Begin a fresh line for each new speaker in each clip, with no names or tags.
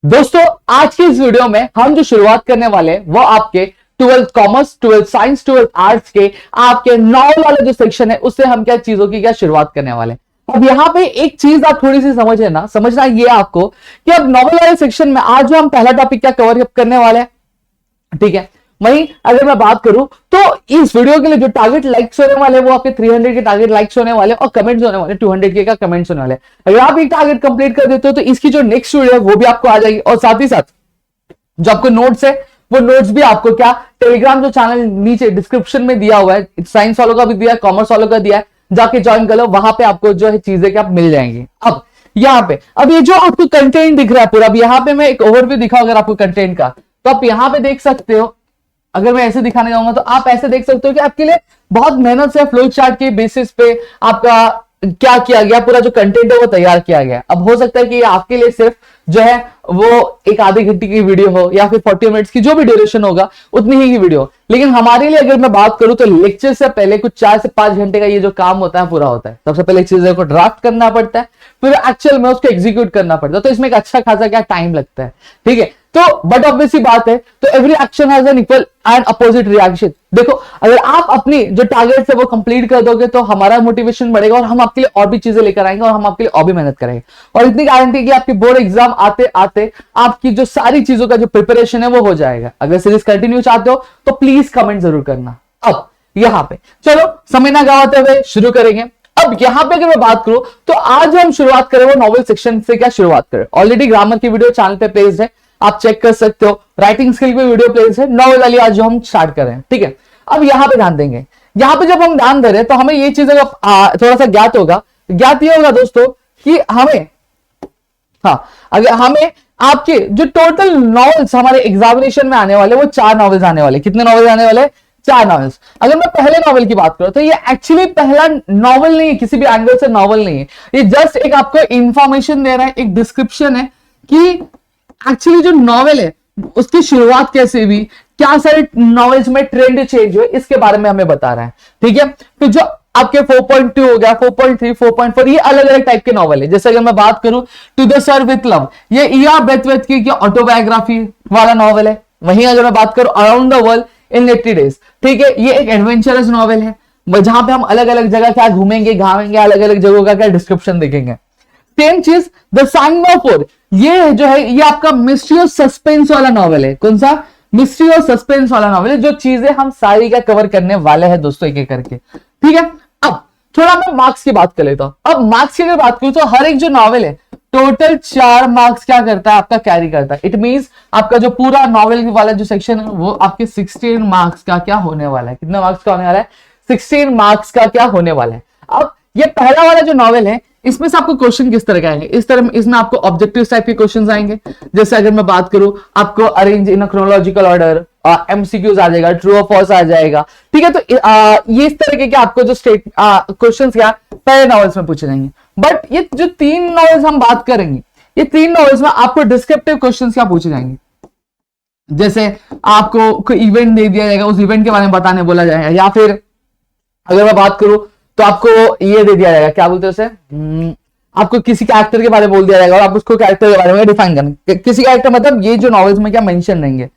दोस्तों आज की इस वीडियो में हम जो शुरुआत करने वाले हैं वो आपके 12th commerce, 12th science, 12th arts के आपके नॉवल वाला जो सेक्शन है उससे हम क्या चीजों की क्या शुरुआत करने वाले हैं। अब यहाँ पे एक चीज आप थोड़ी सी समझना ये आपको कि अब नॉवल वाले सेक्शन में आज जो हम पहला टॉपिक क्या कवर करने वाले हैं, ठीक है। वहीं अगर मैं बात करूं तो इस वीडियो के लिए जो टारगेट लाइक्स होने वाले वो आपके 300 के टारगेट लाइक्स होने वाले और कमेंट्स होने वाले 200 के का कमेंट्स होने वाले। अगर आप एक टारगेट कंप्लीट कर देते हो तो इसकी जो नेक्स्ट वीडियो है वो भी आपको आ जाएगी और साथ ही साथ जो आपको नोट्स है वो नोट्स भी आपको क्या टेलीग्राम जो चैनल नीचे डिस्क्रिप्शन में दिया हुआ है, साइंस वालों का भी दिया है, कॉमर्स वालों का दिया है, जाके ज्वाइन कर लो, वहां पे आपको जो है चीजें क्या मिल जाएंगी। अब यहाँ पे अब ये जो आपको कंटेंट दिख रहा है पूरा, अब यहाँ पे मैं एक ओवरव्यू दिखाऊं अगर आपको कंटेंट का, तो आप यहाँ पे देख सकते हो। अगर मैं ऐसे दिखाने जाऊंगा तो आप ऐसे देख सकते हो कि आपके लिए बहुत मेहनत से फ्लो चार्ट के बेसिस पे आपका क्या किया गया, पूरा जो कंटेंट है वो तैयार किया गया। अब हो सकता है कि आपके लिए सिर्फ जो है वो एक आधे घंटे की वीडियो हो या फिर 40 मिनट्स की जो भी ड्यूरेशन होगा उतनी ही की वीडियो, लेकिन हमारे लिए अगर मैं बात करूं तो लेक्चर से पहले कुछ 4 से 5 घंटे का ये जो काम होता है पूरा होता है। सबसे पहले चीजों को ड्राफ्ट करना पड़ता है, फिर एक्चुअल में उसको एग्जीक्यूट करना पड़ता है, तो इसमें एक अच्छा खासा क्या टाइम लगता है, ठीक है। तो बट ऑब्वियस बात है, तो every action has an equal and opposite reaction. देखो अगर आप अपनी जो टारगेट है वो कंप्लीट कर दोगे तो हमारा मोटिवेशन बढ़ेगा और हम आपके लिए और भी चीजें लेकर आएंगे और हम आपके लिए और भी मेहनत करेंगे। और इतनी गारंटी कि आपकी बोर्ड एग्जाम आते आते आपकी जो सारी चीजों का जो प्रिपरेशन है वो हो जाएगा। अगर सीरीज कंटिन्यू चाहते हो तो प्लीज कमेंट जरूर करना। अब यहाँ पे चलो समय ना गवाते हुए शुरू करेंगे। अब यहां पे अगर मैं बात करूं तो आज हम शुरुआत करें वो नॉवल सेक्शन से क्या शुरुआत करें। ऑलरेडी ग्रामर की वीडियो चैनल पे प्लेस्ड है, आप चेक कर सकते हो। राइटिंग स्किल पे वीडियो प्लेस है, नॉवल वाली आज जो हम स्टार्ट कर रहे हैं, ठीक है। अब यहां पे ध्यान देंगे, यहां पे जब हम ध्यान दे रहे हैं तो हमें ये चीजें थोड़ा सा ज्ञात ये होगा दोस्तों कि हमें अगर हमें आपके जो टोटल नॉवेल्स हमारे एग्जामिनेशन में आने वाले वो 4 नॉवेल्स आने वाले। कितने नॉवेल्स आने वाले? 4 नॉवेल्स। अगर मैं पहले नॉवेल की बात करूं तो ये एक्चुअली पहला नॉवेल नहीं है, किसी भी एंगल से नॉवेल नहीं है, ये जस्ट एक आपको इंफॉर्मेशन दे रहा है, एक डिस्क्रिप्शन है कि एक्चुअली जो नॉवेल है उसकी शुरुआत कैसे हुई, क्या सारे नॉवेल्स में ट्रेंड चेंज हुए, इसके बारे में हमें बता रहा है, ठीक है। तो जो आपके 4.2 हो गया, 4.3, 4.4 ये अलग अलग टाइप के नॉवेल है। जैसे अगर मैं बात करूं to the sir with love, ये E.R. ब्रैथवेट की ऑटोबायोग्राफी वाला नॉवेल है। वहीं अगर मैं बात करूं around the world in 80 days, ठीक है, ये एक एडवेंचरस नॉवेल है जहां पे हम अलग अलग जगह क्या घूमेंगे घामेंगे, अलग अलग जगहों का क्या डिस्क्रिप्शन देखेंगे। सेम चीज द साइनोफोर, ये जो है ये आपका मिस्ट्री और सस्पेंस वाला नॉवेल है। कौन सा? मिस्ट्री और सस्पेंस वाला नॉवेल है, जो चीजें हम सारी क्या कवर करने वाले हैं दोस्तों एक एक करके, ठीक है। अब थोड़ा मैं मार्क्स की बात कर लेता हूं। अब मार्क्स की अगर बात करूं तो हर एक जो नॉवेल है टोटल 4 मार्क्स क्या करता है आपका कैरी करता है। इट मींस आपका जो पूरा नॉवेल वाला जो सेक्शन है वो आपके 16 मार्क्स का क्या होने वाला है। कितने मार्क्स का होने वाला है? 16 मार्क्स का क्या होने वाला है। अब ये पहला वाला जो नॉवेल है इसमें से आपको क्वेश्चन किस तरह के आएंगे, इस तरह इसमें आपको ऑब्जेक्टिव टाइप के क्वेश्चंस आएंगे। जैसे अगर मैं बात करूं आपको arrange in chronological order, MCQs आ जाएगा, ट्रू और फॉल्स आ जाएगा, ठीक है। तो ये इस तरह के आपको जो स्टेट क्वेश्चंस क्या पहले नॉवेल्स में पूछे जाएंगे। बट ये जो 3 नॉवेल्स हम बात करेंगे, ये 3 नॉवेल्स में आपको डिस्क्रिप्टिव क्वेश्चंस क्या पूछे जाएंगे। जैसे आपको कोई इवेंट दे दिया जाएगा, उस इवेंट के बारे में बताने बोला जाएगा, या फिर अगर मैं बात करूं तो आपको ये दे दिया जाएगा, क्या बोलते हैं उसे, आपको किसी कैरेक्टर के बारे में बोल दिया जाएगा और आप उसको कैरेक्टर के बारे में डिफाइन करना। किसी कैरेक्टर मतलब ये जो नॉवेल्स में क्या मेंशन रहेंगे।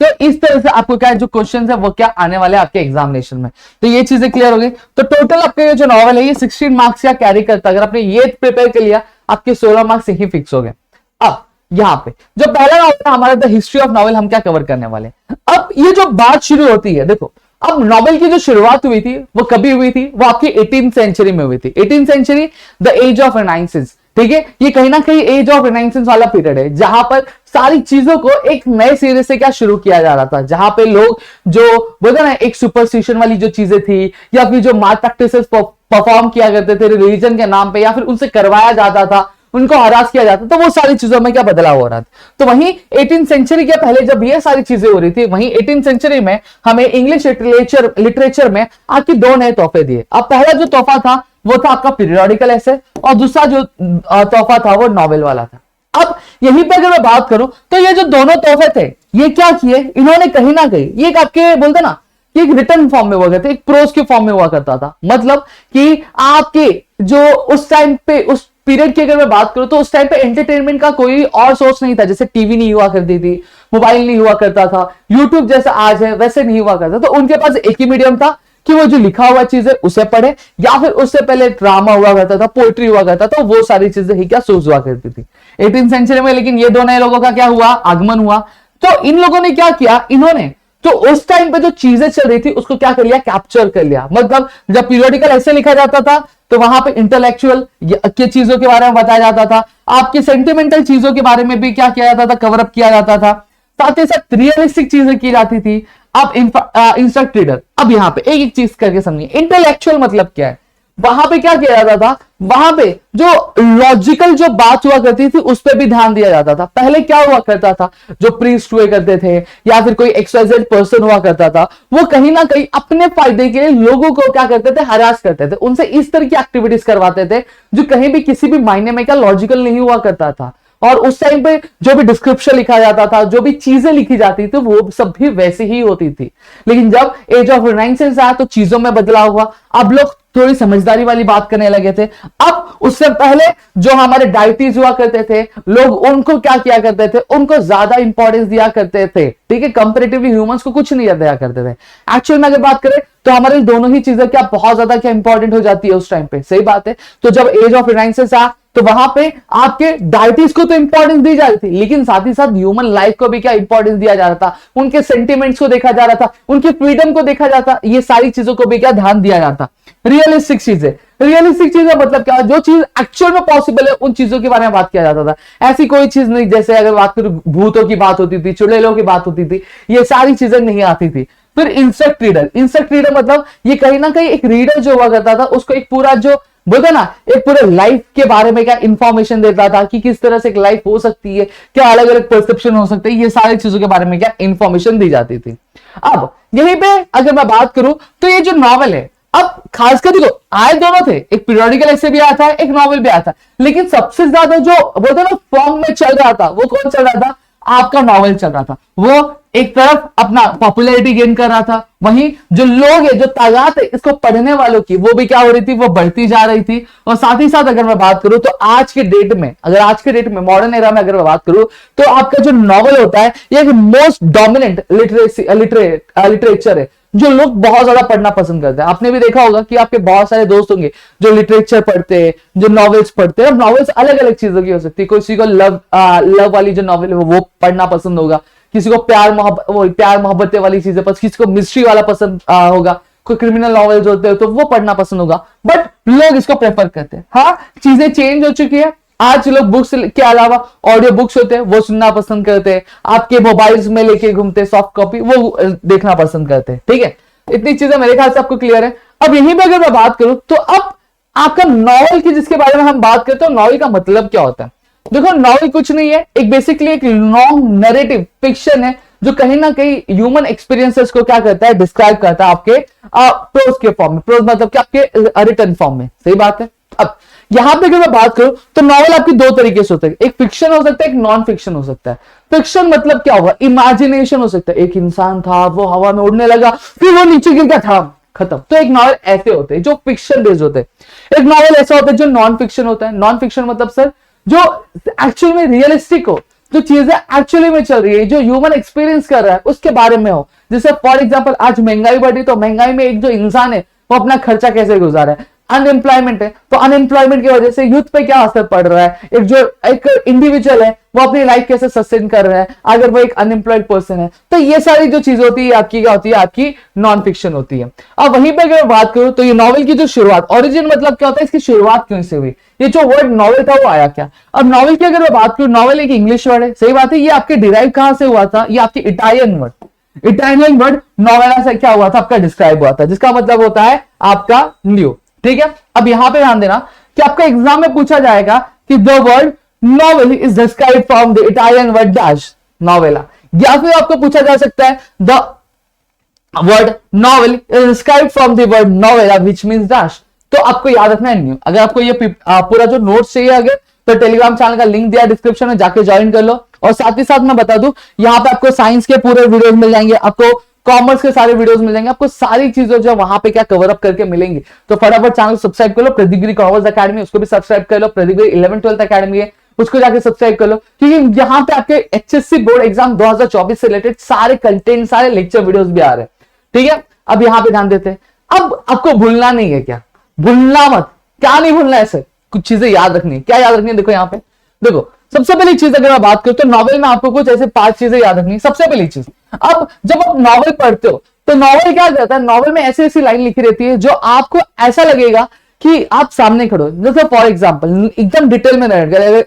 तो इस तरह से आपको क्या जो क्वेश्चंस है वो क्या आने वाले आपके एग्जामिनेशन में। तो ये चीजें क्लियर हो गई। तो टोटल आपके ये जो नॉवेल है ये 16 मार्क्स का कैरी करता है। अगर आपने ये प्रिपेयर कर लिया आपके 16 मार्क्स यही फिक्स हो गए। अब यहाँ पे जो पहला नॉवेल है हमारा द हिस्ट्री ऑफ नॉवेल, हम क्या कवर करने वाले। अब ये जो बात शुरू होती है, देखो अब नॉवेल की जो शुरुआत हुई थी वो कभी हुई थी, वो आपकी 18th सेंचुरी में हुई थी। 18th century the age of renaissance, ठीक है। ये कहीं ना कहीं एज ऑफ रेनाइंसेंस वाला पीरियड है जहां पर सारी चीजों को एक नए सिरे से क्या शुरू किया जा रहा था, जहां पे लोग जो बोलते ना एक सुपरस्टिशन वाली जो चीजें थी या फिर जो माल प्रैक्टिसेस परफॉर्म किया करते थे रिलीजन के नाम पे, या फिर उनसे करवाया जाता था, उनको हरास किया जाता, तो वो सारी चीजों में क्या बदलाव हो रहा था। तो वहीं 18th सेंचुरी के पहले जब ये सारी चीजें हो रही थी, वहीं 18th सेंचुरी में हमें इंग्लिश लिटरेचर में आपकी 2 नए तोहफे दिए। अब पहला जो तोहफा था वो था आपका पीरियोडिकल एसे, और दूसरा जो तोहफा था वो नॉवेल वाला था। अब यहीं पे अगर मैं बात करूं तो ये जो दोनों तोहफे थे ये क्या किए इन्होंने, कहीं ना कहीं ये आपके बोलते ना कि एक रिटर्न फॉर्म में हुआ करता था, एक प्रोज के फॉर्म में हुआ करता था। मतलब कि आपके जो उस टाइम पे उस पीरियड की अगर मैं बात करूं तो उस टाइम पे एंटरटेनमेंट का कोई और सोर्स नहीं था, जैसे टीवी नहीं हुआ करती थी, मोबाइल नहीं हुआ करता था, यूट्यूब जैसा आज है वैसे नहीं हुआ करता। तो उनके पास एक ही मीडियम था कि वो जो लिखा हुआ चीज है उसे पढ़े, या फिर उससे पहले ड्रामा हुआ करता था, पोएट्री हुआ करता था, वो सारी चीजें ही क्या सोच हुआ करती थी 18वीं सेंचुरी में। लेकिन ये दो नए लोगों का क्या हुआ, आगमन हुआ। तो इन लोगों ने क्या किया, इन्होंने तो उस टाइम पे जो चीजें चल रही थी उसको क्या कर लिया, कैप्चर कर लिया। मतलब जब पीरियोडिकल ऐसे लिखा जाता था तो वहां पे इंटेलेक्चुअल के चीजों के बारे में बताया जाता था, आपके सेंटिमेंटल चीजों के बारे में भी क्या किया जाता था, कवर अप किया जाता था, साथ ही साथ रियलिस्टिक चीजें की जाती थी। अब इंस्ट्रक्ट रीडर, अब यहां पे एक एक चीज करके समझिए। इंटेलेक्चुअल मतलब क्या है, वहां पे क्या किया जाता था, वहां पे जो लॉजिकल जो बात हुआ करती थी उस पर भी ध्यान दिया जाता था। पहले क्या हुआ करता था, जो प्रीस्ट हुए करते थे या फिर कोई XYZ पर्सन हुआ करता था, वो कहीं ना कहीं अपने फायदे के लिए लोगों को क्या करते थे, हरास करते थे, उनसे इस तरह की एक्टिविटीज करवाते थे जो कहीं भी किसी भी मायने में क्या लॉजिकल नहीं हुआ करता था। और उस टाइम पे जो भी डिस्क्रिप्शन लिखा जाता था, जो भी चीजें लिखी जाती थी, वो सब भी वैसी ही होती थी। लेकिन जब एज ऑफ रिनाइसेंस आया तो चीजों में बदलाव हुआ, अब लोग थोड़ी समझदारी वाली बात करने लगे थे। अब उससे पहले जो हमारे डायटीज हुआ करते थे, लोग उनको क्या किया करते थे, उनको ज्यादा इंपॉर्टेंस दिया करते थे, ठीक है, कंपैरेटिवली ह्यूमंस को कुछ नहीं दिया करते थे। एक्चुअल में अगर बात करें तो हमारे दोनों ही चीजें क्या बहुत ज्यादा क्या इंपॉर्टेंट हो जाती है उस टाइम पे, सही बात है। तो जब एज ऑफ रिनाइसेंस आया तो वहां पे आपके डायटीज को तो इंपॉर्टेंस दी जा रही थी, लेकिन साथ ही साथ ह्यूमन लाइफ को भी क्या इंपॉर्टेंस दिया जा रहा था, उनके सेंटिमेंट्स को देखा जा रहा था, उनकी फ्रीडम को देखा जाता, ये सारी चीजों को भी क्या ध्यान दिया जाता। रियलिस्टिक चीजें, रियलिस्टिक चीजें मतलब क्या, जो चीज एक्चुअल में पॉसिबल है उन चीजों के बारे में बात किया जाता था। ऐसी कोई चीज नहीं, जैसे अगर बात करूं भूतों की बात होती थी, चुड़ैलों की बात होती थी, ये सारी चीजें नहीं आती थी। फिर इंसेक्ट रीडर, इंसेक्ट रीडर मतलब ये कहीं ना कहीं एक रीडर जो हुआ करता था उसको एक पूरा जो बोलते ना, एक पूरे लाइफ के बारे में क्या इंफॉर्मेशन देता था कि किस तरह से एक लाइफ हो सकती है, क्या अलग अलग परसेप्शन हो सकते हैं, ये सारी चीजों के बारे में क्या इंफॉर्मेशन दी जाती थी। अब यहीं पे अगर मैं बात करूं तो ये जो नॉवल है, अब खासकर देखो आए दोनों थे, एक पीरियोडिकल ऐसे भी आया था, एक नॉवल भी आया था, लेकिन सबसे ज्यादा जो बोलते ना फॉर्म में चल रहा था वो कौन चल रहा था, आपका नॉवल चल रहा था। वो एक तरफ अपना पॉपुलैरिटी गेन कर रहा था, वहीं जो लोग है, जो तादाद है इसको पढ़ने वालों की, वो भी क्या हो रही थी, वो बढ़ती जा रही थी। और साथ ही साथ अगर मैं बात करूं तो आज के डेट में, अगर आज के डेट में मॉडर्न एरा में अगर मैं बात करूं तो आपका जो नॉवल होता है ये मोस्ट डोमिनेंट लिटरेचर है जो लोग बहुत ज्यादा पढ़ना पसंद करते हैं। आपने भी देखा होगा कि आपके बहुत सारे दोस्त होंगे जो लिटरेचर पढ़ते हैं, जो नॉवेल्स पढ़ते हैं। नॉवेल्स अलग अलग चीजों की हो सकती है, किसी को लव वाली जो नॉवेल है वो पढ़ना पसंद होगा, किसी को प्यार मोहब्बत वाली चीजें पसंद, किसी को मिस्ट्री वाला पसंद होगा, कोई क्रिमिनल नॉवेल्स होते हैं तो वो पढ़ना पसंद होगा, बट लोग इसको प्रेफर करते हैं। हाँ, चीजें चेंज हो चुकी है, आज लोग बुक्स के अलावा ऑडियो बुक्स होते हैं वो सुनना पसंद करते हैं, आपके मोबाइल्स में लेके घूमते सॉफ्ट कॉपी वो देखना पसंद करते हैं, ठीक है। इतनी चीजें मेरे ख्याल से आपको क्लियर है। अब यहीं पे अगर मैं बात करूं तो अब आपका नॉवल की जिसके बारे में हम बात करते हैं, नॉवल का मतलब क्या होता है। देखो नॉवल कुछ नहीं है, एक बेसिकली एक लॉन्ग नैरेटिव फिक्शन है जो कहीं ना कहीं ह्यूमन एक्सपीरियंसेस को क्या करता है, डिस्क्राइब करता है आपके प्रोज के फॉर्म में। प्रोज मतलब कि आपके रिटन फॉर्म में, सही बात है। अब यहां पे अगर मैं बात करूं तो नॉवल आपकी दो तरीके से होता है, एक फिक्शन हो सकता है, एक नॉन फिक्शन हो सकता है। फिक्शन मतलब क्या होगा, इमेजिनेशन हो सकता है, एक इंसान था वो हवा में उड़ने लगा फिर वो नीचे गिर गया था, खत्म। तो एक नॉवल ऐसे होते हैं जो फिक्शन बेस्ड होते हैं। एक नॉवल ऐसा होता है जो नॉन फिक्शन होता है। नॉन फिक्शन मतलब सर जो एक्चुअल में रियलिस्टिक हो, जो चीजें एक्चुअली में चल रही है, जो ह्यूमन एक्सपीरियंस कर रहा है उसके बारे में हो। जैसे फॉर एग्जांपल आज महंगाई बढ़ी तो महंगाई में एक जो इंसान है वो अपना खर्चा कैसे गुजारा है, अनएम्प्लॉयमेंट है तो अनएम्प्लॉयमेंट की वजह से यूथ पे क्या असर पड़ रहा है, एक इंडिविजुअल है वो अपनी लाइफ कैसे सस्टेन कर रहा है अगर वो एक अनएम्प्लॉयड पर्सन है। तो ये सारी जो चीज होती है आपकी क्या होती है, आपकी नॉन फिक्शन होती है। अब वहीं पे अगर बात करूं तो ये नॉवल की जो शुरुआत, ओरिजिन मतलब क्या होता है, इसकी शुरुआत क्यों से हुई, ये जो वर्ड नॉवल था वो आया क्या। अब नॉवल की अगर मैं बात करूं, नॉवल एक इंग्लिश वर्ड है, सही बात है। ये आपके डिराइव कहां से हुआ था, ये आपकी इटालियन वर्ड नॉवेला से क्या हुआ था, आपका डिस्क्राइब हुआ था, जिसका मतलब होता है आपका न्यू, ठीक है। अब यहां पे ध्यान देना कि आपका एग्जाम में पूछा जाएगा कि the word novel is described from the Italian word dash novella, या फिर आपको पूछा जा सकता है the word novel is described from the word novella which means dash. तो आपको याद रखना है न्यू। अगर आपको ये पूरा जो नोट्स चाहिए अगर तो टेलीग्राम चैनल का लिंक दिया डिस्क्रिप्शन में, जाके ज्वाइन कर लो। और साथ ही साथ मैं बता दूं यहाँ पे आपको साइंस के पूरे वीडियोस मिल जाएंगे, आपको कॉमर्स के सारे वीडियोस मिल जाएंगे आपको, सारी चीजें जो वहां पे क्या कवर अप करके मिलेंगी। तो फटाफट चैनल सब्सक्राइब कर लो, प्रदीप कॉमर्स अकेडमी उसको भी सब्सक्राइब कर लो, प्रदीप 11-12 अकेडमी है उसको जाके सब्सक्राइब कर लो, क्योंकि यहाँ पे आपके एचएससी बोर्ड एग्जाम 2024 से रिलेटेड सारे कंटेंट, सारे लेक्चर वीडियोस भी आ रहे हैं। ठीक है, अब यहाँ पे ध्यान देते हैं। अब आपको भूलना नहीं है, क्या भूलना मत, क्या नहीं भूलना है सर, कुछ चीजें याद रखनी है। क्या याद रखनी है, देखो यहाँ पे देखो, सबसे पहली चीज अगर मैं बात करूं तो नॉवेल में आपको कुछ ऐसे 5 चीजें याद रखनी है। सबसे पहली चीज, अब जब आप नॉवेल पढ़ते हो तो नॉवेल क्या करता है, नॉवेल में ऐसी ऐसी लाइन लिखी रहती है जो आपको ऐसा लगेगा कि आप सामने खड़े हो। जैसे फॉर एग्जांपल एकदम डिटेल में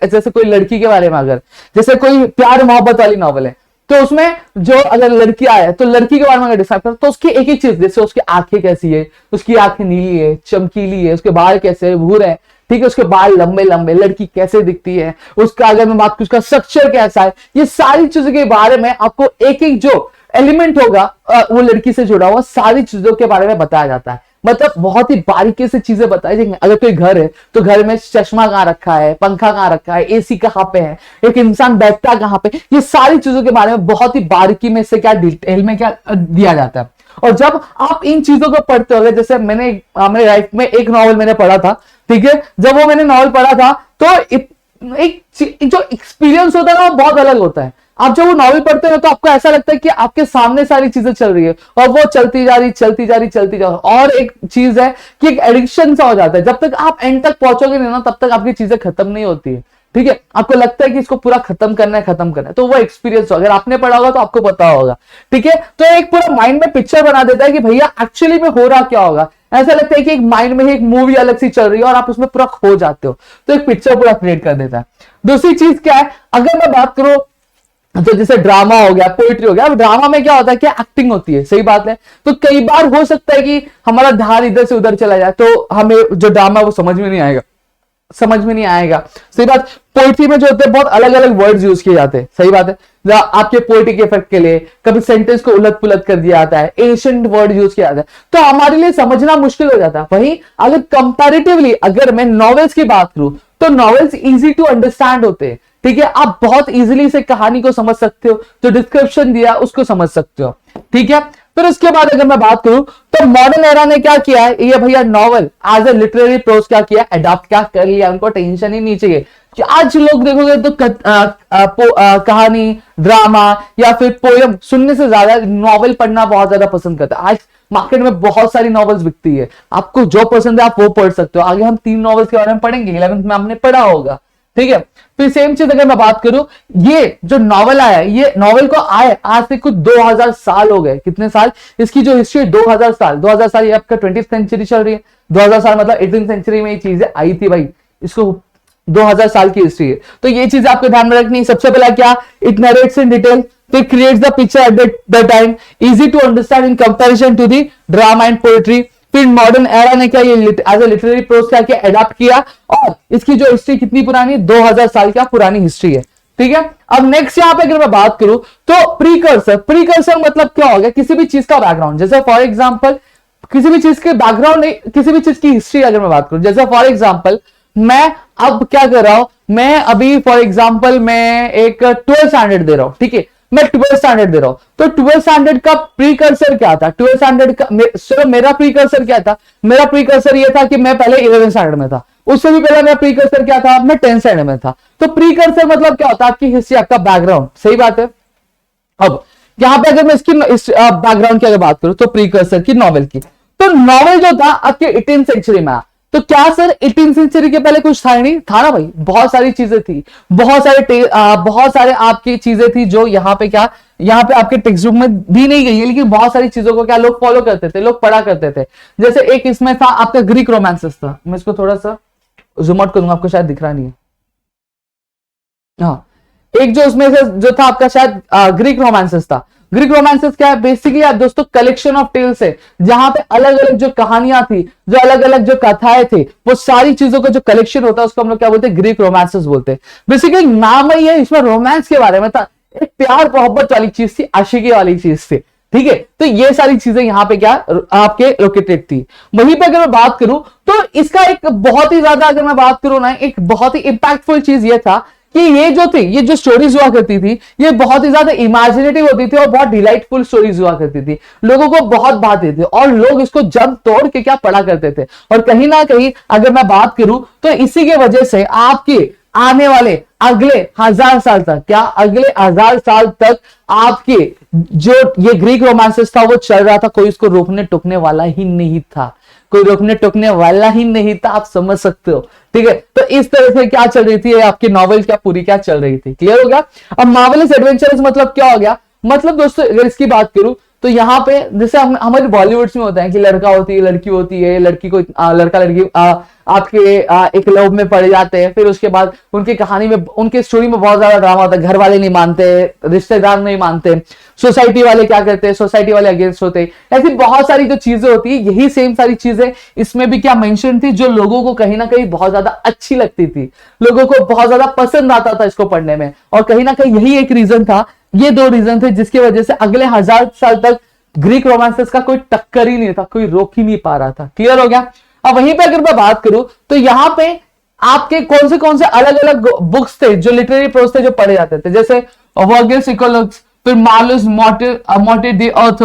जैसे कोई लड़की के बारे में, अगर जैसे कोई प्यार मोहब्बत वाली नॉवेल है तो उसमें जो अगर लड़की आए तो लड़की के बारे में अगर डिस्क्राइब करो तो उसकी एक एक चीज, जैसे उसकी आंखें कैसी है, उसकी आंखें नीली है, चमकीली है, उसके बाल कैसे है, भूरे हैं, ठीक है, उसके बाल लंबे लंबे, लड़की कैसे दिखती है, उसका अगर मैं बात करूं उसका स्ट्रक्चर कैसा है, ये सारी चीजों के बारे में आपको एक एक जो एलिमेंट होगा वो लड़की से जुड़ा हुआ सारी चीजों के बारे में बताया जाता है। मतलब बहुत ही बारीकी से चीजें बताई जाएंगी। अगर कोई घर है तो घर में चश्मा कहाँ रखा है, पंखा कहाँ रखा है, एसी कहाँ पे है, एक इंसान बैठता कहाँ पे, ये सारी चीजों के बारे में बहुत ही बारीकी में से क्या डिटेल में क्या दिया जाता है। और जब आप इन चीजों को पढ़ते हो, जैसे मैंने मेरे लाइफ में एक नॉवल मैंने पढ़ा था, ठीक है, जब वो मैंने नॉवल पढ़ा था तो एक जो एक्सपीरियंस होता है ना वो बहुत अलग होता है। आप जब वो नॉवल पढ़ते हो तो आपको ऐसा लगता है कि आपके सामने सारी चीजें चल रही है और वो चलती जा रही चलती जा रही चलती जा रही। और एक चीज है कि एक एडिक्शन सा हो जाता है, जब तक आप एंड तक पहुंचोगे नहीं ना तब तक आपकी चीजें खत्म नहीं होती है। ठीक है, आपको लगता है कि इसको पूरा खत्म करना है, तो वो एक्सपीरियंस हो, अगर आपने पढ़ा होगा तो आपको पता होगा। ठीक है, तो एक पूरा माइंड में पिक्चर बना देता है कि भैया एक्चुअली में हो रहा क्या होगा। ऐसा लगता है कि एक माइंड में ही एक मूवी अलग सी चल रही है और आप उसमें पूरा खो जाते हो, तो एक पिक्चर पूरा क्रिएट कर देता है। दूसरी चीज क्या है, अगर मैं बात करूं तो जैसे ड्रामा हो गया, पोइट्री हो गया, अब ड्रामा में क्या होता है कि एक्टिंग होती है, सही बात है, तो कई बार हो सकता है कि हमारा ध्यान इधर से उधर चला जाए तो हमें जो ड्रामा वो समझ में नहीं आएगा। सही बात, पोइट्री में जो होते हैं बहुत अलग अलग वर्ड्स यूज किए जाते हैं, सही बात है, आपके पोइट्रिक इफेक्ट के लिए कभी सेंटेंस को उलट पुलट कर दिया जाता है, एशियंट वर्ड यूज किया जाता है, तो हमारे लिए समझना मुश्किल हो जाता है। वहीं अगर कंपैरेटिवली अगर मैं नॉवेल्स की बात करूं तो नॉवेल्स इजी टू अंडरस्टैंड होते हैं। ठीक है, आप बहुत इजीली से कहानी को समझ सकते हो, जो डिस्क्रिप्शन दिया उसको समझ सकते हो। ठीक है, फिर उसके बाद अगर मैं बात करूं तो मॉडर्न एरा ने क्या किया है, ये भैया novel as a literary prose क्या किया, अडॉप्ट क्या कर लिया, उनको टेंशन ही नहीं चाहिए। आज लोग देखोगे तो कहानी, ड्रामा या फिर पोयम सुनने से ज्यादा नॉवेल पढ़ना बहुत ज्यादा पसंद करता है। आज मार्केट में बहुत सारी नॉवेल्स बिकती है, आपको जो पसंद है आप वो पढ़ सकते हो। आगे हम 3 नॉवेल्स के बारे में पढ़ेंगे, 11th में हमने पढ़ा होगा। ठीक है, फिर सेम चीज अगर मैं बात करूं, ये जो नॉवेल आया, ये नॉवेल को आए आज से कुछ 2000 साल हो गए। कितने साल, इसकी जो हिस्ट्री 2000 साल, ये आपका 20th सेंचुरी चल रही है। 2000 साल मतलब 18th सेंचुरी में ये चीजें आई थी भाई, इसको 2000 साल की हिस्ट्री है। तो ये चीज आपको ध्यान में रखनी। सबसे पहला क्या, इट नरेट्स इन डिटेल, फिर creates the picture at the time, easy to understand in comparison to the drama and poetry. फिर मॉडर्न एरा ने क्या ये एज ए लिटरेरी प्रोज क्या किया, अडॉप्ट किया, और इसकी जो हिस्ट्री कितनी पुरानी, 2000 साल का पुरानी हिस्ट्री है। ठीक है, अब नेक्स्ट यहां पे अगर मैं बात करूं तो प्रीकर्सर मतलब क्या हो गया, किसी भी चीज का बैकग्राउंड। जैसे फॉर एग्जांपल किसी भी चीज के बैकग्राउंड, किसी भी चीज की हिस्ट्री अगर मैं बात करूं, जैसे फॉर एग्जांपल मैं अब क्या कर रहा हूं, मैं अभी फॉर एग्जांपल मैं एक 12th स्टैंडर्ड दे रहा हूं। ठीक है, मैं 12th स्टैंडर्ड दे रहा हूं, तो 12th स्टैंडर्ड का प्रीकर्सर क्या था, 12th स्टैंडर्ड का मेरा प्रीकर्सर क्या था, मेरा प्रीकर्सर ये था कि मैं पहले 11th स्टैंडर्ड में था, उससे भी पहले मेरा प्रीकर्सर क्या था, मैं 10th स्टैंडर्ड में था। तो प्रीकर्सर मतलब क्या होता है, आपकी हिस्ट्री, आपका बैकग्राउंड, सही बात है। अब यहां पे अगर मैं इसकी बैकग्राउंड की अगर बात करूं तो प्रीकर्सर की नॉवेल की, तो नॉवेल जो था आपके 18th सेंचुरी में, तो क्या सर 18th सेंचुरी के पहले कुछ था नहीं, था ना भाई, बहुत सारी चीजें थी, बहुत सारे आपकी चीजें थी जो यहाँ पे क्या, यहाँ पे आपके टेक्स्ट बुक में दी नहीं गई है, लेकिन बहुत सारी चीजों को क्या लोग फॉलो करते थे, लोग पढ़ा करते थे। जैसे एक इसमें था आपका ग्रीक रोमांसेस था, मैं इसको थोड़ा सा जूम आउट करूंगा, आपको शायद दिख रहा नहीं है। हाँ, एक जो उसमें से जो था आपका शायद ग्रीक रोमांसेस था। ग्रीक रोमांसेस क्या है, बेसिकली आप दोस्तों कलेक्शन ऑफ टेल्स है, जहां पे अलग अलग जो कहानियां थी, जो अलग अलग जो कथाएं थे, वो सारी चीजों का जो कलेक्शन होता है उसको हम लोग क्या बोलते हैं, ग्रीक रोमांसेस बोलते हैं। बेसिकली नाम ही है, इसमें रोमांस के बारे में था, एक प्यार मोहब्बत वाली चीज थी, आशिकी वाली चीज थी। ठीक है, तो ये सारी चीजें यहाँ पे क्या आपके लोकेटेड थी। वहीं पे अगर मैं बात करूं तो इसका एक बहुत ही ज्यादा, अगर मैं बात करूं ना, एक बहुत ही इंपैक्टफुल चीज ये था कि ये जो थी, ये जो स्टोरीज हुआ करती थी, ये बहुत ही ज्यादा इमेजिनेटिव होती थी और बहुत डिलाइटफुल स्टोरीज हुआ करती थी, लोगों को बहुत भाती थी और लोग इसको जम तोड़ के क्या पढ़ा करते थे। और कहीं ना कहीं अगर मैं बात करूं तो इसी के वजह से आपके आने वाले अगले 1000 साल तक, क्या अगले 1000 साल तक आपके जो ये ग्रीक रोमांसेस था वो चल रहा था, कोई इसको रोकने टोकने वाला ही नहीं था, कोई रोकने टोकने वाला ही नहीं था, आप समझ सकते हो। ठीक है, तो इस तरह से क्या चल रही थी आपकी नॉवेल, क्या पूरी क्या चल रही थी, क्लियर हो गया। अब मार्वेलस एडवेंचर्स मतलब क्या हो गया, मतलब दोस्तों अगर इसकी बात करूं तो यहाँ पे जैसे हमारे बॉलीवुड में होता है कि लड़का होती है, लड़की होती है, लड़की को लड़का लड़की आपके एक लव में पड़ जाते हैं, फिर उसके बाद उनकी कहानी में, उनकी स्टोरी में बहुत ज्यादा ड्रामा होता है, घर वाले नहीं मानते, रिश्तेदार नहीं मानते, सोसाइटी वाले क्या करते हैं, सोसाइटी वाले अगेंस्ट होते हैं, ऐसी बहुत सारी जो चीजें होती है, यही सेम सारी चीजें इसमें भी क्या मेंशन थी, जो लोगों को कहीं ना कहीं बहुत ज्यादा अच्छी लगती थी, लोगों को बहुत ज्यादा पसंद आता था इसको पढ़ने में। और कहीं ना कहीं यही एक रीजन था, ये दो रीजन थे जिसकी वजह से अगले 1000 साल तक ग्रीक रोमांसेस का कोई टक्कर ही नहीं था, कोई रोक ही नहीं पा रहा था, क्लियर हो गया। अब वहीं पे अगर मैं बात करूं तो यहां पे आपके कौन से अलग अलग बुक्स थे जो लिटरेरी प्रोज थे जो पढ़े जाते थे, जैसे वर्गिल्स इकोलॉग्स, फिर Malory's Morte d'Arthur,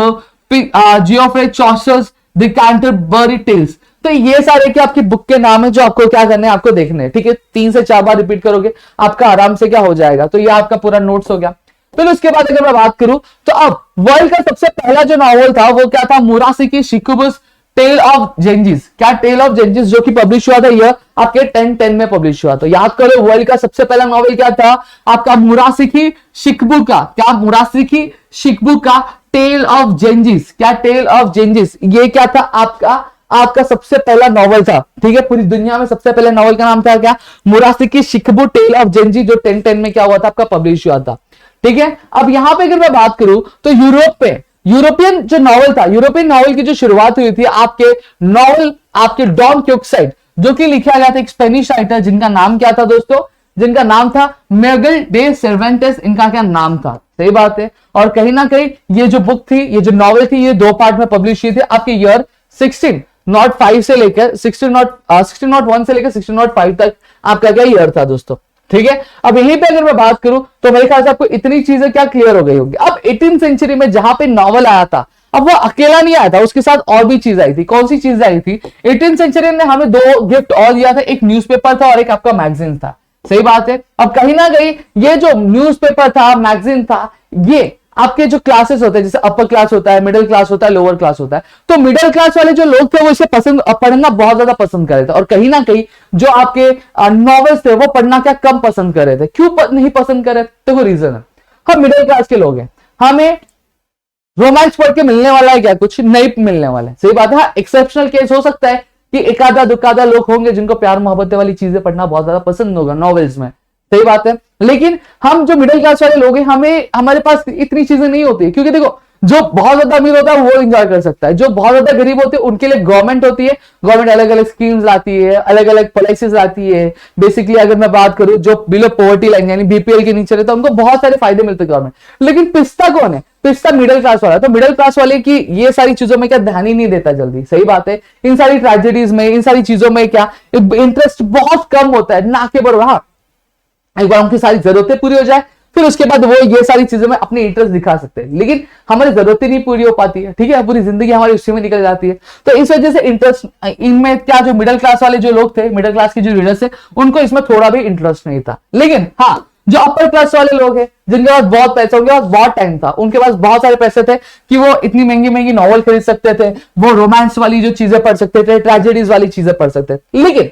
Geoffrey Chaucer's the Canterbury Tales. तो ये सारे के आपकी बुक के नाम है जो आपको क्या करने हैं, आपको देखने हैं। ठीक है, 3 से 4 बार रिपीट करोगे आपका आराम से क्या हो जाएगा, तो ये आपका पूरा नोट्स हो गया। फिर उसके बाद अगर मैं बात करूं तो अब वर्ल्ड का सबसे पहला जो नॉवल था वो क्या था, मुरासिकी शिकुबुस टेल ऑफ जेंजिस। क्या टेल ऑफ जेंजिस, जो कि पब्लिश हुआ था यह आपके 1010 में पब्लिश हुआ। तो याद करो वर्ल्ड का सबसे पहला नॉवल क्या था आपका, मुरासिकी शिकबू का, क्या मुरासिकी शिकबू का टेल ऑफ जेंजिस। क्या टेल ऑफ जेंजिस, ये क्या था आपका सबसे पहला नॉवल था। ठीक है, पूरी दुनिया में सबसे पहले नॉवल का नाम था क्या, मुरासिकी शिकबू टेल ऑफ जेंजी, जो 1010 में क्या हुआ था आपका पब्लिश हुआ था। ठीक है, अब यहां पे अगर मैं बात करूं तो यूरोप पे यूरोपियन जो नॉवल था, यूरोपियन नॉवल की जो शुरुआत हुई थी आपके नॉवल आपके डॉन क्यूक्साइड, जो कि लिखा गया था एक स्पेनिश राइटर, जिनका नाम क्या था दोस्तों, जिनका नाम था मिगेल डे सर्वेंटेस, इनका क्या नाम था, सही बात है। और कहीं ना कहीं ये जो बुक थी, ये जो नॉवल थी, ये 2 पार्ट में पब्लिश हुई थी आपके ईयर 1605 से लेकर 1601 से लेकर 1605 तक आपका क्या ईयर था दोस्तों। ठीक है, अब यहीं पे अगर मैं बात करूं तो मेरे ख्याल से आपको इतनी चीजें क्या क्लियर हो गई होगी। अब 18th सेंचुरी में जहां पे नॉवल आया था, अब वो अकेला नहीं आया था, उसके साथ और भी चीज आई थी। कौन सी चीज आई थी, 18th सेंचुरी ने हमें 2 गिफ्ट और दिया था, एक न्यूज़पेपर था और एक आपका मैगजीन था, सही बात है। अब कहीं ना कहीं ये जो न्यूज़पेपर था, मैगजीन था, ये आपके जो क्लासेस होते हैं, जैसे अपर क्लास होता है, मिडिल क्लास होता है, लोअर क्लास होता है, तो मिडिल क्लास वाले जो लोग थे वो इसे पढ़ना बहुत ज्यादा पसंद कर रहे थे। और कहीं ना कहीं जो आपके नॉवेल्स थे वो पढ़ना क्या कम पसंद कर रहे थे। क्यों नहीं पसंद कर रहे थे, देखो रीजन है, हम मिडिल क्लास के लोग हैं, हमें रोमांस पढ़ के मिलने वाला है क्या, कुछ नहीं मिलने वाला है, सही बात है। हाँ, एक्सेप्शनल केस हो सकता है कि एकाधा दुकाधा लोग होंगे जिनको प्यार मोहब्बत वाली चीजें पढ़ना बहुत ज्यादा पसंद होगा नॉवेल्स में, सही बात है। लेकिन हम जो मिडिल क्लास वाले लोग हैं, हमारे पास इतनी चीजें नहीं होती, क्योंकि देखो जो बहुत ज्यादा अमीर होता है वो एंजॉय कर सकता है, जो बहुत ज्यादा गरीब होते हैं उनके लिए गवर्नमेंट होती है, गवर्नमेंट अलग अलग स्कीम्स लाती है, अलग अलग पॉलिसीज लाती है। बेसिकली अगर मैं बात करूं जो बिलो पॉवर्टी लाइन यानी बीपीएल के नीचे रहता है उनको बहुत सारे फायदे मिलते हैं गवर्नमेंट। लेकिन पिस्ता कौन है, पिस्ता मिडिल क्लास वाला, तो मिडिल क्लास वाले की ये सारी चीजों में क्या ध्यान ही नहीं देता जल्दी, सही बात है। इन सारी ट्रेजेडीज में, इन सारी चीजों में क्या इंटरेस्ट बहुत कम होता है, ना के बराबर। हाँ, एक बार उनकी सारी जरूरतें पूरी हो जाए फिर उसके बाद वो ये सारी चीजों में अपनी इंटरेस्ट दिखा सकते हैं, लेकिन हमारी जरूरतें नहीं पूरी हो पाती है। ठीक है, पूरी जिंदगी हमारी उसी में निकल जाती है। तो इस वजह से इंटरेस्ट इनमें क्या, जो मिडिल क्लास वाले जो लोग थे, मिडिल क्लास के जो रीडर्स थे, उनको इसमें थोड़ा भी इंटरेस्ट नहीं था। लेकिन हाँ, जो अपर क्लास वाले लोग हैं जिनके पास बहुत पैसा, उनके पास बहुत टाइम था, उनके पास बहुत सारे पैसे थे कि वो इतनी महंगी महंगी नॉवल खरीद सकते थे, वो रोमांस वाली जो चीजें पढ़ सकते थे, ट्रेजेडीज वाली चीजें पढ़ सकते थे। लेकिन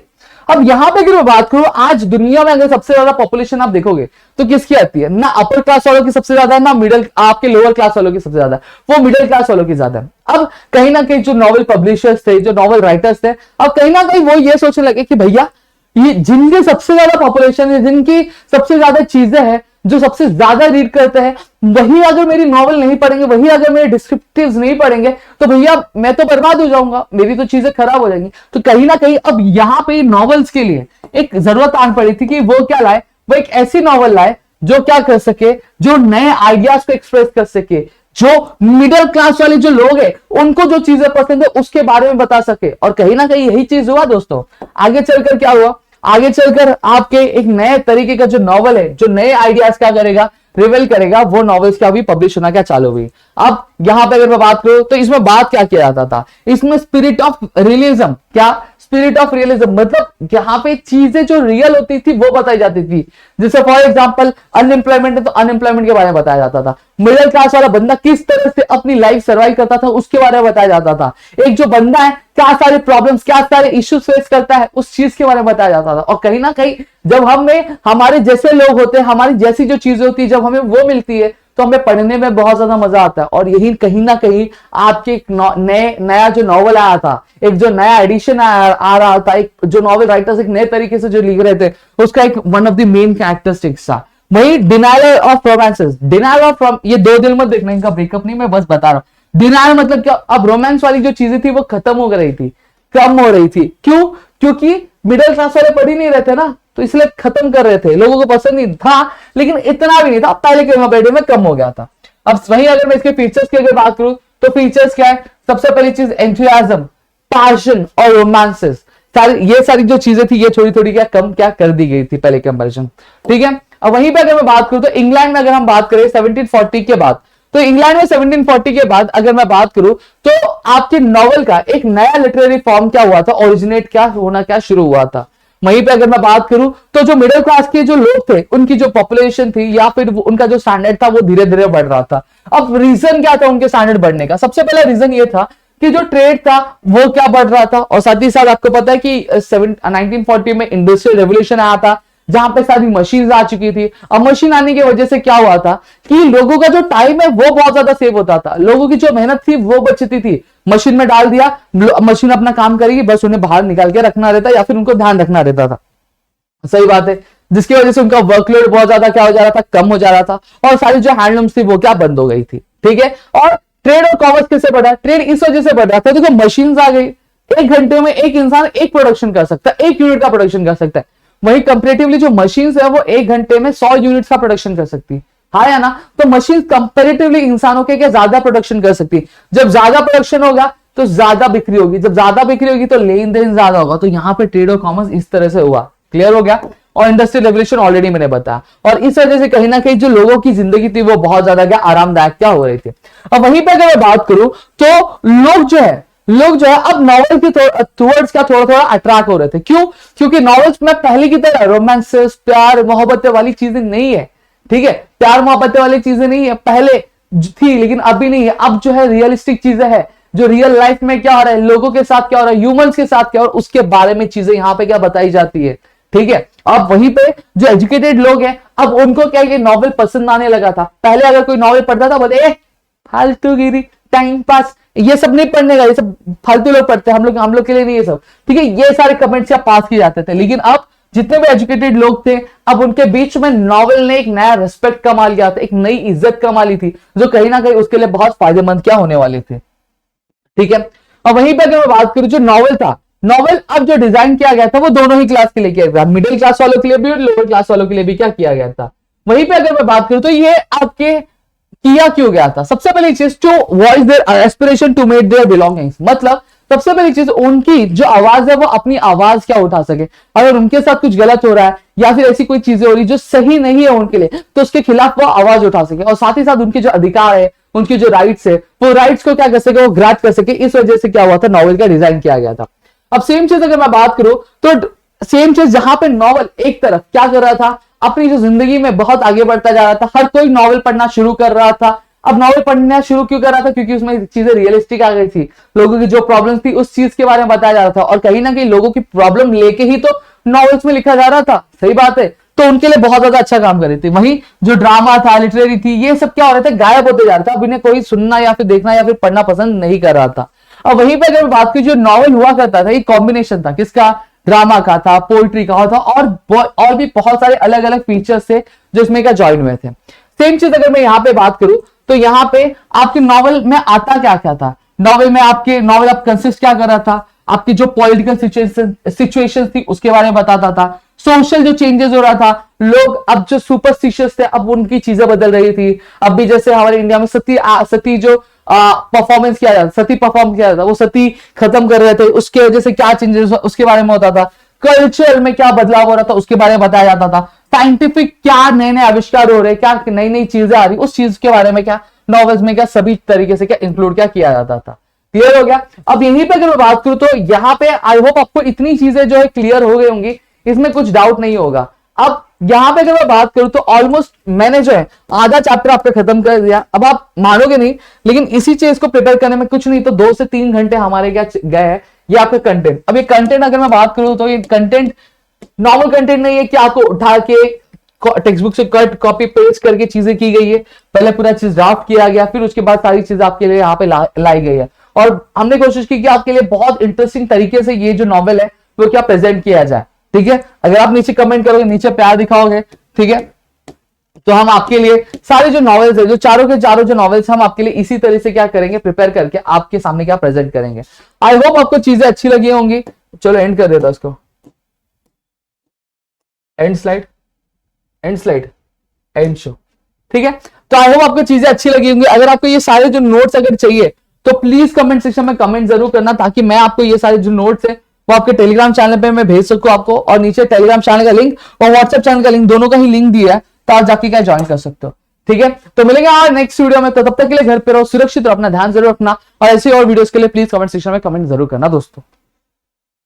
अब यहां पे अगर मैं बात करूं, आज दुनिया में अगर सबसे ज्यादा पॉपुलेशन आप देखोगे तो किसकी आती है, ना अपर क्लास वालों की सबसे ज्यादा, ना मिडिल आपके लोअर क्लास वालों की सबसे ज्यादा, वो मिडिल क्लास वालों की ज्यादा है। अब कहीं ना कहीं जो नॉवल पब्लिशर्स थे, जो नॉवल राइटर्स थे, अब कहीं ना कहीं वो ये सोचने लगे कि भैया ये जिनकी सबसे ज्यादा पॉपुलेशन है, जिनकी सबसे ज्यादा चीजें हैं, जो सबसे ज्यादा रीड करते हैं, वही अगर मेरी नॉवल नहीं पढ़ेंगे, वही अगर मेरे डिस्क्रिप्टिव्स नहीं पढ़ेंगे, तो भैया मैं तो बर्बाद हो जाऊंगा, मेरी तो चीजें खराब हो जाएंगी। तो कहीं ना कहीं अब यहां पे नॉवेल्स के लिए एक जरूरत आन पड़ी थी कि वो क्या लाए, वो एक ऐसी नॉवल लाए जो क्या कर सके, जो नए आइडियाज को एक्सप्रेस कर सके, जो मिडिल क्लास वाले जो लोग हैं उनको जो चीजें पसंद है उसके बारे में बता सके। और कहीं ना कहीं यही चीज हुआ दोस्तों। आगे चलकर क्या हुआ, आगे चलकर आपके एक नए तरीके का जो नॉवल है, जो नए आइडियाज क्या करेगा, रिवील करेगा, वो नॉवेल्स क्या भी पब्लिश होना क्या चालू हुई। अब यहां पे अगर मैं बात करूं तो इसमें बात क्या किया जाता था, इसमें स्पिरिट ऑफ रियलिज्म, क्या स्पिरिट ऑफ रियलिज्म मतलब यहाँ पे चीजें जो रियल होती थी वो बताई जाती थी। जैसे फॉर एग्जांपल अनएम्प्लॉयमेंट है तो अनएम्प्लॉयमेंट के बारे में बताया जाता था, मिडिल क्लास वाला बंदा किस तरह से अपनी लाइफ सर्वाइव करता था उसके बारे में बताया जाता था, एक जो बंदा है क्या सारे प्रॉब्लम्स, क्या सारे इश्यूज फेस करता है उस चीज के बारे में बताया जाता था। और कहीं ना कहीं जब हमें हमारे जैसे लोग होते हैं, हमारी जैसी जो चीजें होती है, जब हमें वो मिलती है तो हमें पढ़ने में बहुत ज्यादा मजा आता है। और यही कहीं ना कहीं आपके एक नया जो नॉवल आया था, एक जो नया एडिशन आ रहा था, एक जो नॉवल राइटर्स एक नए तरीके से जो लिख रहे थे, उसका एक one of the main characteristics था वही denial of romances. Denial of ये दो दिल मत देखना, इनका ब्रेकअप नहीं, मैं बस बता रहा हूं। डिनायल मतलब क्या, अब रोमांस वाली जो चीजें थी वो खत्म हो रही थी, कम हो रही थी। क्यों? क्योंकि मिडिल क्लास वाले पढ़ ही नहीं रहते ना, तो इसलिए खत्म कर रहे थे, लोगों को पसंद नहीं था, लेकिन इतना भी नहीं था, पहले के मुकाबले में कम हो गया था। अब वही अगर मैं इसके फीचर्स की अगर बात करूं तो फीचर्स क्या है, सबसे पहली चीज एंथुसियाज्म, पैशन और रोमांसेस, ये सारी जो चीजें थी ये थोड़ी थोड़ी क्या कम क्या कर दी गई थी पहले कंपैरिजन, ठीक है। अब वहीं पे अगर मैं बात करूं तो इंग्लैंड में अगर हम बात करें 1740 के बाद, तो इंग्लैंड में 1740 के बाद अगर मैं बात करूं तो आपके नॉवल का एक नया लिटरेरी फॉर्म क्या हुआ था, ओरिजिनेट क्या होना क्या शुरू हुआ था। वहीं पे अगर मैं बात करूं तो जो मिडिल क्लास के जो लोग थे उनकी जो पॉपुलेशन थी या फिर उनका जो स्टैंडर्ड था वो धीरे धीरे बढ़ रहा था। अब रीजन क्या था उनके स्टैंडर्ड बढ़ने का, सबसे पहला रीजन ये था कि जो ट्रेड था वो क्या बढ़ रहा था, और साथ ही साथ आपको पता है कि 1940 में इंडस्ट्रियल रेवोल्यूशन आया था जहां पे सारी मशीन आ चुकी थी। अब मशीन आने की वजह से क्या हुआ था कि लोगों का जो टाइम है वो बहुत ज्यादा सेव होता था, लोगों की जो मेहनत थी वो बचती थी, मशीन में डाल दिया, मशीन अपना काम करेगी, बस उन्हें बाहर निकाल के रखना रहता या फिर उनको ध्यान रखना रहता था। सही बात है, जिसकी वजह से उनका वर्कलोड बहुत ज्यादा क्या हो जा रहा था, कम हो जा रहा था, और सारी जो हैंडलूम्स थी वो क्या बंद हो गई थी, ठीक है। और ट्रेड और कॉमर्स किससे बढ़ा, ट्रेड इस वजह से बढ़ रहा था देखो मशीन आ गई, एक घंटे में एक इंसान एक प्रोडक्शन कर सकता है, एक यूनिट का प्रोडक्शन कर सकता है। वही कंपैरेटिवली जो मशीन्स है वो एक घंटे में 100 यूनिट्स का प्रोडक्शन कर सकती है, हाँ या ना। तो मशीन कंपैरेटिवली इंसानों के क्या ज्यादा प्रोडक्शन कर सकती है, जब ज्यादा प्रोडक्शन होगा तो ज्यादा बिक्री होगी, जब ज्यादा बिक्री होगी तो लेन देन ज्यादा होगा, तो यहाँ पे ट्रेड और कॉमर्स इस तरह से हुआ, क्लियर हो गया। और इंडस्ट्रियल रेवोल्यूशन ऑलरेडी मैंने बताया, और इस वजह से कहीं ना कहीं जो लोगों की जिंदगी थी वो बहुत ज्यादा क्या आरामदायक क्या हो रही थी। अब वहीं पे अगर मैं बात करूं तो लोग जो है अब नॉवल के टुवर्ड्स क्या थोड़ा थोड़ा अट्रैक्ट हो रहे थे। क्यों? क्योंकि नॉवेल्स में पहले की तरह रोमांसेस, प्यार मोहब्बत वाली चीजें नहीं है, ठीक है, प्यार मोहब्बत वाली चीजें नहीं है, पहले थी लेकिन अभी नहीं है। अब जो है रियलिस्टिक चीजें है, जो रियल लाइफ में क्या हो रहा है, लोगों के साथ क्या हो रहा है, ह्यूमंस के साथ क्या हो रहा है, उसके बारे में चीजें यहाँ पे क्या बताई जाती है, ठीक है। अब वहीं पे जो एजुकेटेड लोग हैं अब उनको क्या ये नॉवेल पसंद आने लगा था। पहले अगर कोई नॉवेल पढ़ता था बोले फालतूगिरी, टाइम पास, ये सब नहीं पढ़ने का, ये सब फालतू लोग पढ़ते हैं, हम लोग के लिए नहीं ये सब, ठीक है, ये सारे कमेंट्स या पास किए जाते थे। लेकिन अब जितने भी एजुकेटेड लोग थे अब उनके बीच में नॉवेल ने एक नया रिस्पेक्ट कमा लिया था, एक नई इज्जत कमा ली थी, जो कहीं ना कहीं उसके लिए बहुत फायदेमंद क्या होने वाले थे, ठीक है। और वहीं पर अगर मैं बात करूं जो नॉवेल था, नॉवेल अब जो डिजाइन किया गया था वो दोनों ही क्लास के लिए किया गया, मिडिल क्लास वालों के लिए भी और लोअर क्लास वालों के लिए भी क्या किया गया था। वहीं पे अगर मैं बात करूं तो ये आपके किया क्यों गया था, सबसे पहली चीज to voice their aspiration to make their belongings, मतलब सबसे पहली चीज उनकी जो आवाज है वो अपनी आवाज क्या उठा सके, अगर उनके साथ कुछ गलत हो रहा है या फिर ऐसी कोई चीजें हो रही जो सही नहीं है उनके लिए, तो उसके खिलाफ वो आवाज उठा सके, और साथ ही साथ उनके जो अधिकार है, उनकी जो राइट्स है, वो राइट्स को क्या कर सके, वो ग्रांट कर सके। इस वजह से क्या हुआ था, नॉवेल का डिजाइन किया गया था। अब सेम चीज अगर मैं बात करूं तो सेम चीज जहां पे नॉवेल एक तरफ क्या कर रहा था, अपनी जो जिंदगी में बहुत आगे बढ़ता जा रहा था, हर कोई नॉवेल पढ़ना शुरू कर रहा था। अब नॉवेल पढ़ना शुरू क्यों कर रहा था, क्योंकि उसमें चीजें रियलिस्टिक आ गई थी, लोगों की जो प्रॉब्लम थी उस चीज के बारे में बताया जा रहा था, और कहीं ना कहीं लोगों की प्रॉब्लम लेके ही तो नॉवेल्स में लिखा जा रहा था, सही बात है, तो उनके लिए बहुत ज्यादा अच्छा काम कर रही थी। वहीं जो ड्रामा था, लिटरेरी थी, ये सब क्या हो रहे थे, गायब होते जा रहा था, अब इन्हें कोई सुनना या फिर देखना या फिर पढ़ना पसंद नहीं कर रहा था। और वहीं पर अगर बात की जो नॉवेल हुआ करता था, ये कॉम्बिनेशन था किसका, ड्रामा का था, पोइट्री का था, और भी बहुत सारे अलग अलग फीचर्स थे जो इसमें क्या ज्वाइन हुए थे। सेम चीज अगर मैं यहाँ पे बात करूं तो यहाँ पे आपके नॉवेल में आता क्या क्या था, नॉवेल में आपके नॉवेल अब कंसिस्ट क्या कर रहा था, आपकी जो पॉलिटिकल सिचुएशन थी उसके बारे में बताता था, सोशल जो चेंजेस हो रहा था, लोग अब जो सुपरस्टिशियस थे अब उनकी चीजें बदल रही थी। अब भी जैसे हमारे इंडिया में सती जो परफॉर्मेंस किया जाता, सती परफॉर्म किया जाता, वो सती खत्म कर रहे थे, उसके वजह से क्या चेंजेस उसके बारे में होता था। कल्चर में क्या बदलाव हो रहा था उसके बारे में बताया जाता था, साइंटिफिक क्या नए नए आविष्कार हो रहे, क्या नई नई चीजें आ रही, उस चीज के बारे में क्या नॉवेल्स में क्या सभी तरीके से क्या इंक्लूड क्या किया जाता था। क्लियर हो गया। अब यहीं पे अगर मैं बात करूं तो यहाँ पे आई होप आपको इतनी चीजें जो है क्लियर हो गई होंगी, इसमें कुछ डाउट नहीं होगा। अब यहां पे अगर मैं बात करूं तो ऑलमोस्ट मैंने जो है आधा चैप्टर आपका खत्म कर दिया। अब आप मानोगे नहीं, लेकिन इसी चीज को प्रिपेयर करने में कुछ नहीं तो 2 से 3 घंटे हमारे क्या गए हैं। ये आपका कंटेंट, अब ये कंटेंट अगर मैं बात करूं तो ये कंटेंट नॉर्मल कंटेंट नहीं है कि आपको उठा के टेक्स्ट बुक से कट कॉपी पेस्ट करके चीजें की गई है। पहले पूरा चीज ड्राफ्ट किया गया, फिर उसके बाद सारी चीजें आपके लिए यहाँ पे लाई गई है, और हमने कोशिश की कि आपके लिए बहुत इंटरेस्टिंग तरीके से ये जो नॉवेल है वो क्या प्रेजेंट किया जाए। ठीक है, अगर आप नीचे कमेंट करोगे, नीचे प्यार दिखाओगे, ठीक है, तो हम आपके लिए सारे जो नॉवेल्स है, जो चारों के चारों जो नॉवेल्स हम आपके लिए इसी तरह से क्या करेंगे, प्रिपेयर करके आपके सामने क्या प्रेजेंट करेंगे। आई होप आपको चीजें अच्छी लगी होंगी। चलो एंड कर देता इसको, and slide, and slide, and show. ठीक है, तो आई होप आपको चीजें अच्छी लगी होंगी। अगर आपको ये सारे जो नोट्स अगर चाहिए तो प्लीज कमेंट सेक्शन में कमेंट जरूर करना, ताकि मैं आपको ये सारे जो नोट्स है वो आपके टेलीग्राम चैनल पे मैं भेज सकूं आपको, और नीचे टेलीग्राम चैनल का लिंक और व्हाट्सएप चैनल का लिंक दोनों का ही लिंक दिया है, तो आप जाके क्या ज्वाइन कर सकते हो। ठीक है, तो मिलेंगे आज नेक्स्ट वीडियो में, तो तब तक के लिए घर पे रहो, सुरक्षित रहो, अपना ध्यान जरूर रखना, और ऐसे और वीडियोस के लिए प्लीज कमेंट सेक्शन में कमेंट जरूर करना दोस्तों।